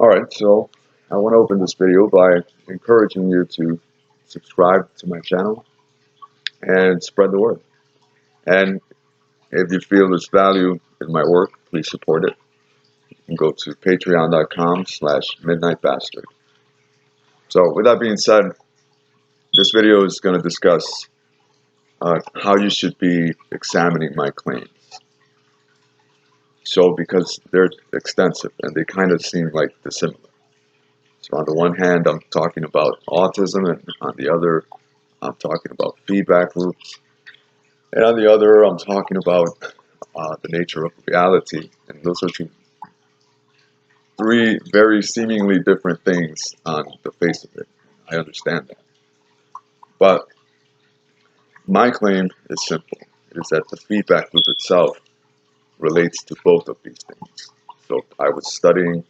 Alright, so I want to open this video by encouraging you to subscribe to my channel and spread the word. And if you feel there's value in my work, please support it. You can go to patreon.com/midnightbastard. So with that being said, this video is going to discuss how you should be examining my claims. So because they're extensive and they kind of seem like dissimilar. So on the one hand, I'm talking about autism, and on the other, I'm talking about feedback loops, and on the other, I'm talking about the nature of reality. And those are three very seemingly different things on the face of it. I understand that. But my claim is simple. It is that the feedback loop itself relates to both of these things. So I was studying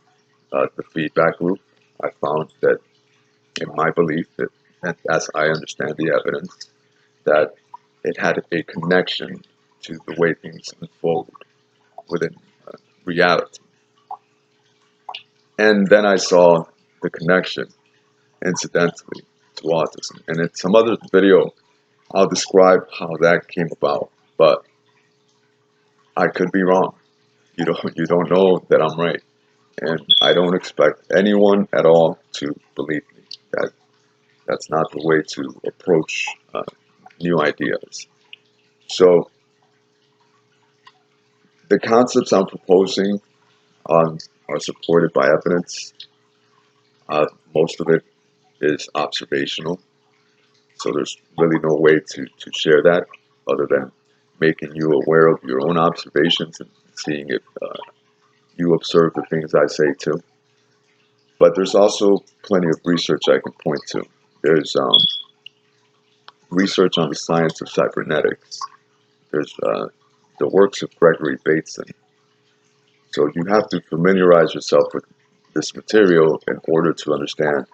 the feedback loop. I found that in my belief that, and as I understand the evidence, that it had a connection to the way things unfold within reality. And then I saw the connection, incidentally, to autism. And in some other video, I'll describe how that came about. But I could be wrong. You don't know that I'm right. And I don't expect anyone at all to believe me. That's not the way to approach new ideas. So the concepts I'm proposing are supported by evidence. Most of it is observational, so there's really no way to share that other than making you aware of your own observations and seeing if you observe the things I say too. But there's also plenty of research I can point to. There's research on the science of cybernetics. There's the works of Gregory Bateson. So you have to familiarize yourself with this material in order to understand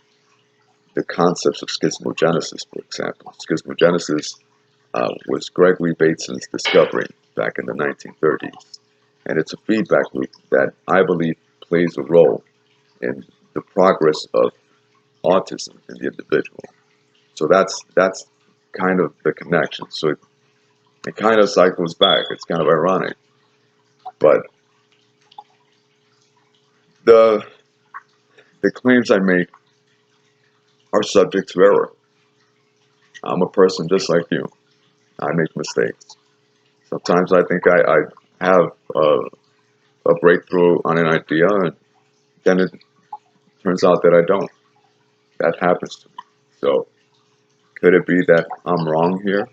the concepts of schismogenesis, for example. Schismogenesis was Gregory Bateson's discovery back in the 1930s. And it's a feedback loop that I believe plays a role in the progress of autism in the individual. So that's kind of the connection. So it kind of cycles back. It's kind of ironic. But the claims I make are subject to error. I'm a person just like you. I make mistakes. Sometimes I think I have a breakthrough on an idea, and then it turns out that I don't. That happens to me. So could it be that I'm wrong here?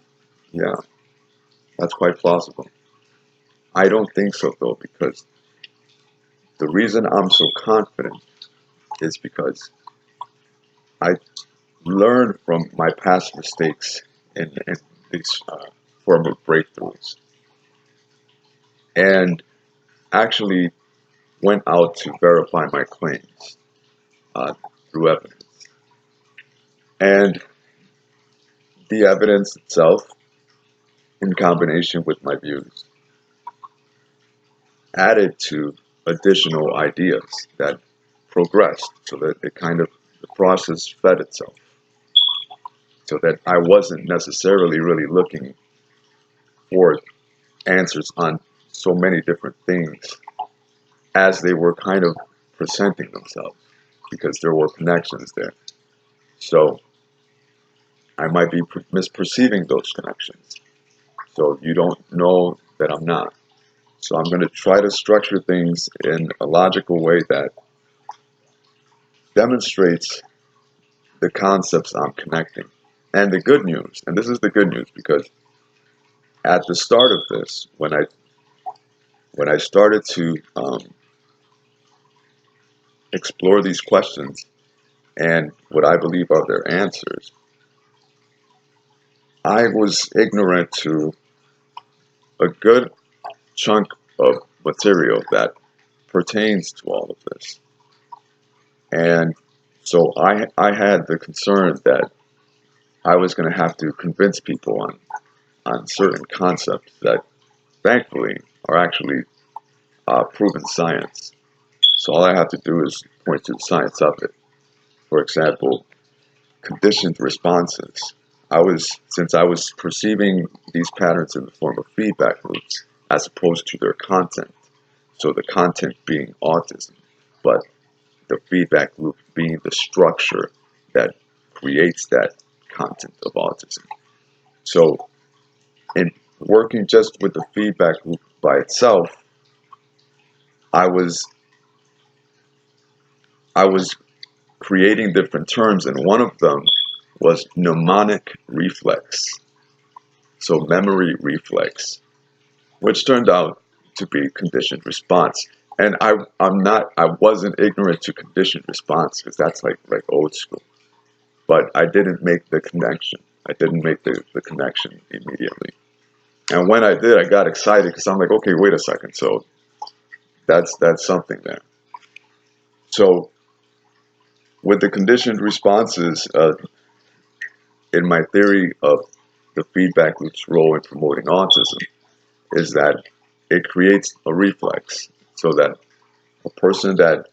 Yeah, that's quite plausible. I don't think so, though, because the reason I'm so confident is because I learned from my past mistakes in these form of breakthroughs, and actually went out to verify my claims through evidence. And the evidence itself, in combination with my views, added to additional ideas that progressed, so that it kind of, the process fed itself, so that I wasn't necessarily really looking for answers on so many different things as they were kind of presenting themselves, because there were connections there. So I might be misperceiving those connections. So you don't know that I'm not. So I'm going to try to structure things in a logical way that demonstrates the concepts I'm connecting. And the good news, and this is the good news, because at the start of this, when I started to explore these questions and what I believe are their answers, I was ignorant to a good chunk of material that pertains to all of this. And so I had the concern that I was going to have to convince people on certain concepts that thankfully are actually proven science. So all I have to do is point to the science of it. For example, conditioned responses. Since I was perceiving these patterns in the form of feedback loops as opposed to their content. So the content being autism, but the feedback loop being the structure that creates that content of autism. So in working just with the feedback loop by itself, I was creating different terms, and one of them was mnemonic reflex, so memory reflex, which turned out to be conditioned response. And I wasn't ignorant to conditioned response, because that's like old school. But I didn't make the connection. I didn't make the connection immediately. And when I did, I got excited because I'm like, okay, wait a second. So that's something there. So with the conditioned responses, in my theory of the feedback loop's role in promoting autism, is that it creates a reflex, so that a person that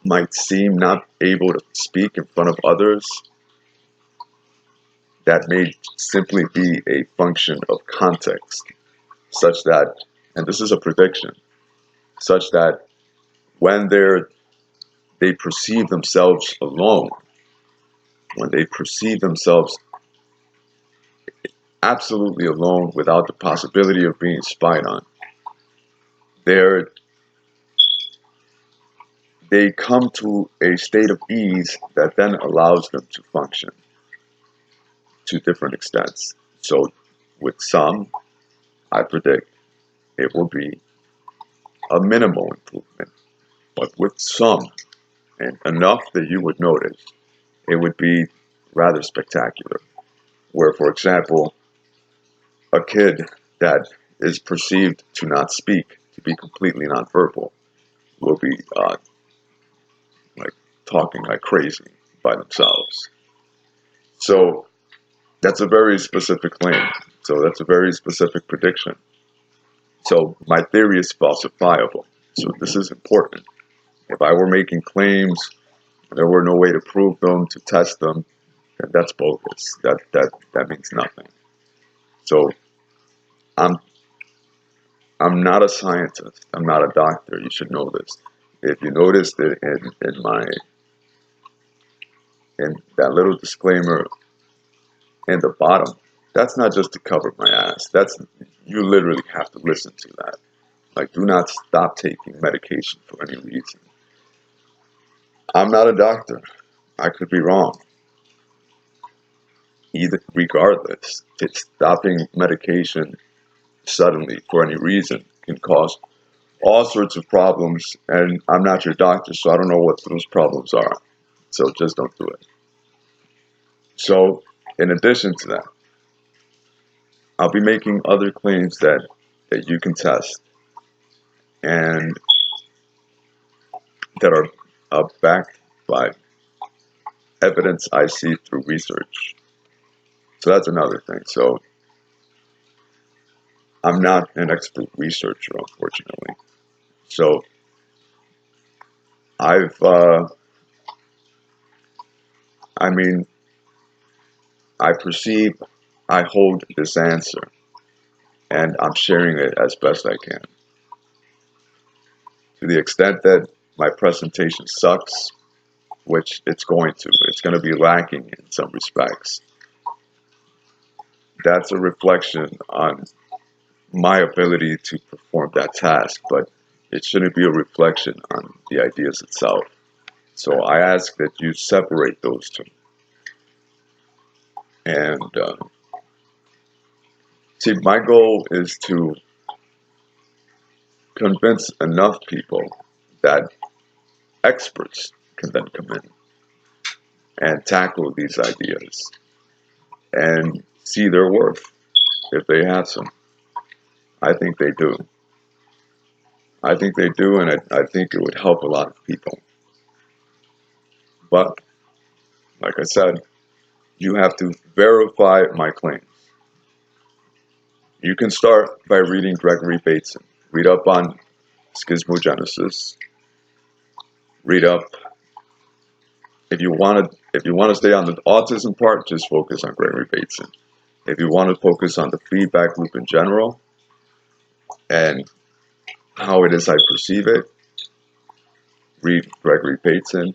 might seem not able to speak in front of others, that may simply be a function of context, such that, and this is a prediction, such that when they perceive themselves alone, when they perceive themselves absolutely alone without the possibility of being spied on, they come to a state of ease that then allows them to function to different extents. So with some, I predict it will be a minimal improvement, but with some, and enough that you would notice, it would be rather spectacular. Where, for example, a kid that is perceived to not speak, to be completely nonverbal, will be like talking like crazy by themselves. So that's a very specific claim. So that's a very specific prediction. So my theory is falsifiable. So this is important. If I were making claims, there were no way to prove them, to test them, then that's bogus. That means nothing. So I'm not a scientist. I'm not a doctor. You should know this. If you notice that in that little disclaimer in the bottom, that's not just to cover my ass. You literally have to listen to that. Like, do not stop taking medication for any reason. I'm not a doctor. I could be wrong. Regardless, stopping medication suddenly for any reason can cause all sorts of problems, and I'm not your doctor, so I don't know what those problems are. So just don't do it. So, in addition to that, I'll be making other claims that you can test and that are backed by evidence I see through research. So that's another thing. So I'm not an expert researcher, unfortunately. So I perceive I hold this answer, and I'm sharing it as best I can. To the extent that my presentation sucks, which it's going to be lacking in some respects. That's a reflection on my ability to perform that task, but it shouldn't be a reflection on the ideas itself. So I ask that you separate those two. And see, my goal is to convince enough people that experts can then come in and tackle these ideas and see their worth if they have some. I think they do. I think they do, and I think it would help a lot of people. But, like I said, you have to verify my claims. You can start by reading Gregory Bateson. Read up on Schismogenesis. read up. If you want to stay on the autism part, just focus on Gregory Bateson. If you want to focus on the feedback loop in general and how it is I perceive it, read Gregory Bateson.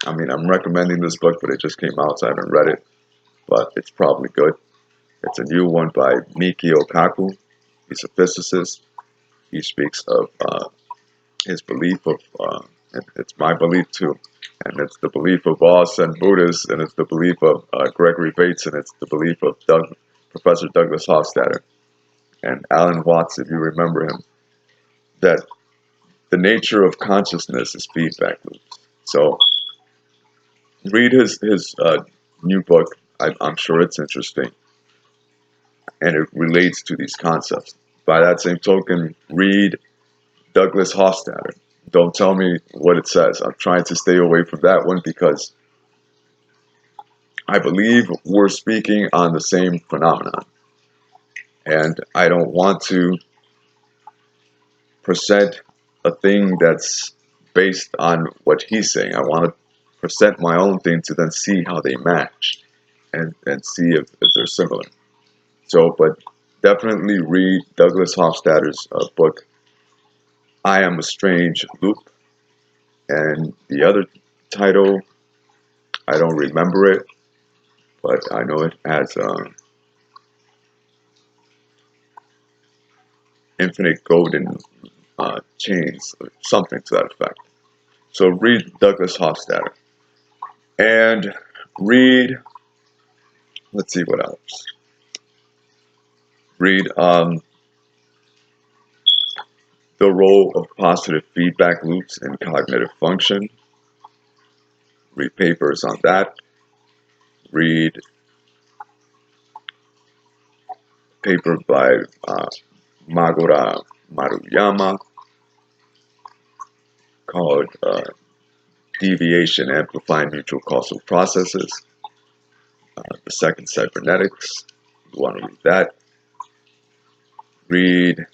I'm recommending this book, but it just came out, so I haven't read it, but it's probably good. It's a new one by Mikio Kaku. He's a physicist. He speaks of his belief of, it's my belief too, and it's the belief of all Zen Buddhists, and it's the belief of Gregory Bateson, it's the belief of Professor Douglas Hofstadter, and Alan Watts, if you remember him, that the nature of consciousness is feedback loops. So read his new book. I'm sure it's interesting, and it relates to these concepts. By that same token, read Douglas Hofstadter. Don't tell me what it says. I'm trying to stay away from that one because I believe we're speaking on the same phenomenon. And I don't want to present a thing that's based on what he's saying. I want to present my own thing to then see how they match and see if they're similar. So, but definitely read Douglas Hofstadter's book, I Am a Strange Loop. And the other title, I don't remember it, but I know it has infinite golden chains, something to that effect. So read Douglas Hofstadter. And read, let's see what else. Read The Role of Positive Feedback Loops in Cognitive Function. Read papers on that. Read a paper by Magura Maruyama called Deviation Amplifying Mutual Causal Processes. The Psycho-Cybernetics. You want to read that. Read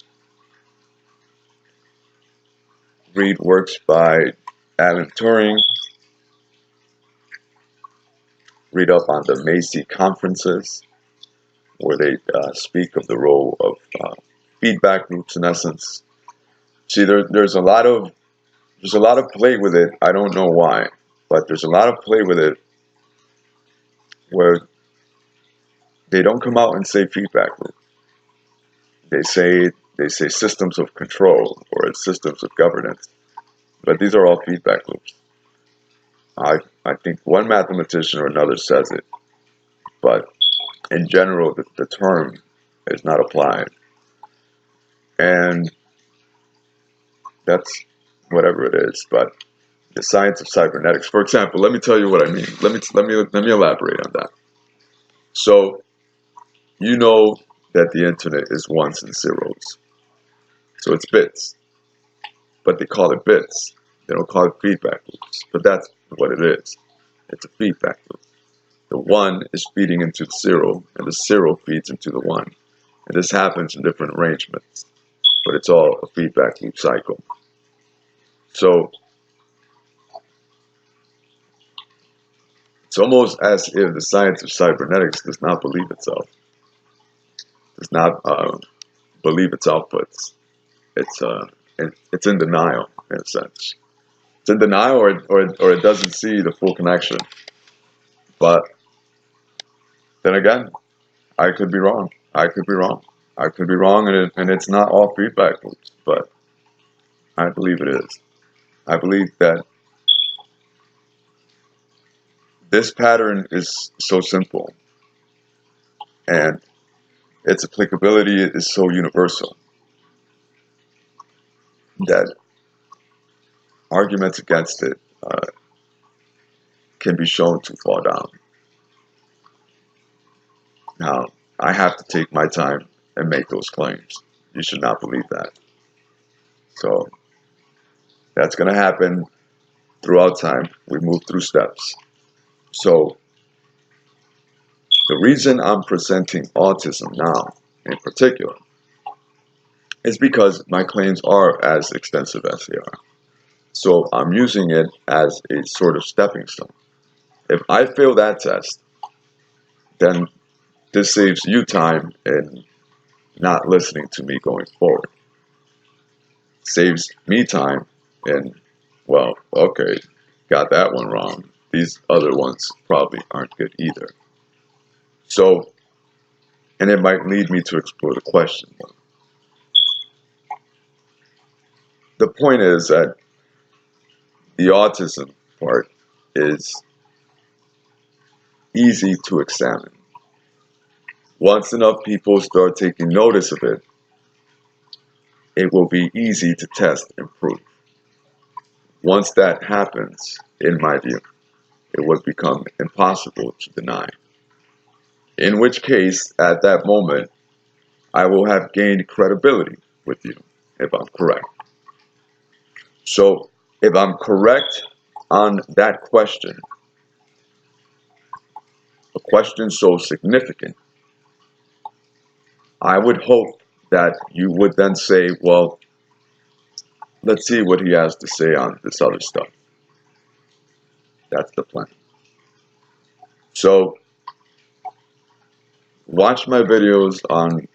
works by Alan Turing. Read up on the Macy conferences, where they speak of the role of feedback loops. In essence, see, there's a lot of play with it. I don't know why, but there's a lot of play with it where they don't come out and say feedback loop. They say systems of control or systems of governance, but these are all feedback loops. I think one mathematician or another says it, but in general, the term is not applied. And that's whatever it is. But the science of cybernetics, for example, let me tell you what I mean. Let me elaborate on that. So, you know that the internet is ones and zeros. So it's bits. But they call it bits. They don't call it feedback loops. But that's what it is. It's a feedback loop. The 1 is feeding into the 0, and the 0 feeds into the 1. And this happens in different arrangements, but it's all a feedback loop cycle. So it's almost as if the science of cybernetics does not believe itself, does not believe its outputs. It's in denial, in a sense. It's in denial, or it doesn't see the full connection. But then again, I could be wrong. I could be wrong, and it's not all feedback loops, but I believe it is. I believe that this pattern is so simple, and its applicability is so universal that arguments against it can be shown to fall down. Now, I have to take my time and make those claims. You should not believe that. So that's going to happen throughout time. We move through steps. So the reason I'm presenting autism now, in particular, is because my claims are as extensive as they are. So I'm using it as a sort of stepping stone. If I fail that test, then this saves you time in not listening to me going forward. Saves me time in, well, okay, got that one wrong. These other ones probably aren't good either. So, and it might lead me to explore the question. The point is that the autism part is easy to examine. Once enough people start taking notice of it, it will be easy to test and prove. Once that happens, in my view, it would become impossible to deny. In which case, at that moment, I will have gained credibility with you if I'm correct. So, if I'm correct on that question, a question so significant, I would hope that you would then say, well, let's see what he has to say on this other stuff. That's the plan. So, watch my videos on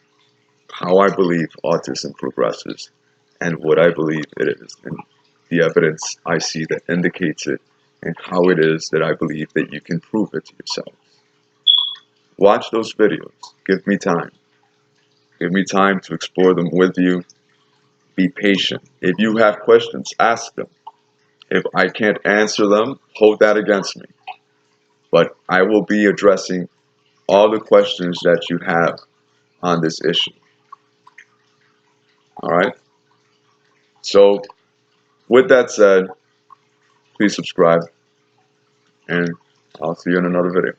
how I believe autism progresses and what I believe it is, and the evidence I see that indicates it, and how it is that I believe that you can prove it to yourself. Watch those videos. Give me time. Give me time to explore them with you. Be patient. If you have questions, ask them. If I can't answer them, hold that against me. But I will be addressing all the questions that you have on this issue. All right? So, with that said, please subscribe, and I'll see you in another video.